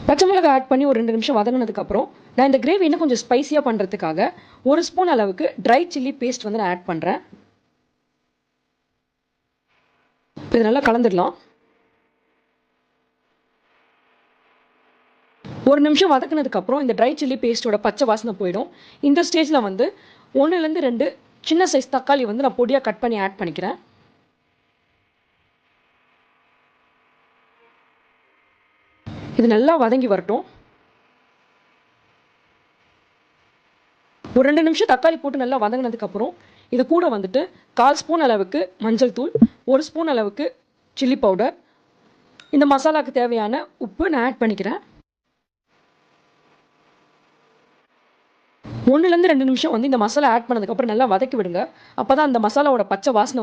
பச்சை மிளகாய் ஆட் பண்ணி ஒரு 2 நிமிஷம் வதங்கினதுக்கப்புறம் நான் இந்த கிரேவி இன்னும் கொஞ்சம் ஸ்பைஸியாக பண்ணுறதுக்காக 1 ஸ்பூன் அளவுக்கு ட்ரை சில்லி பேஸ்ட் வந்து நான் ஆட் பண்ணுறேன். இது நல்லா கலந்துடலாம். 1 நிமிஷம் வதக்குனதுக்கப்புறம் இந்த ட்ரை சில்லி பேஸ்ட்டோட பச்சை வாசனை போயிடும். இந்த ஸ்டேஜில் வந்து 1லேருந்து 2 சின்ன சைஸ் தக்காளி வந்து நான் பொடியாக கட் பண்ணி ஆட் பண்ணிக்கிறேன். இது நல்லா வதங்கி வரட்டும். ஒரு 2 நிமிஷம் தக்காளி போட்டு நல்லா வதங்கினதுக்கப்புறம் இது கூட வந்துட்டு 1/4 ஸ்பூன் அளவுக்கு மஞ்சள் தூள், 1 ஸ்பூன் அளவுக்கு சில்லி பவுடர், இந்த மசாலாவுக்கு தேவையான உப்பு நான் ஆட் பண்ணிக்கிறேன். 1லேருந்து 2 நிமிஷம் வந்து இந்த மசாலா ஆட் பண்ணதுக்கப்புறம் நல்லா வதக்கி விடுங்க. அப்போ தான் அந்த மசாலாவோட பச்சை வாசனை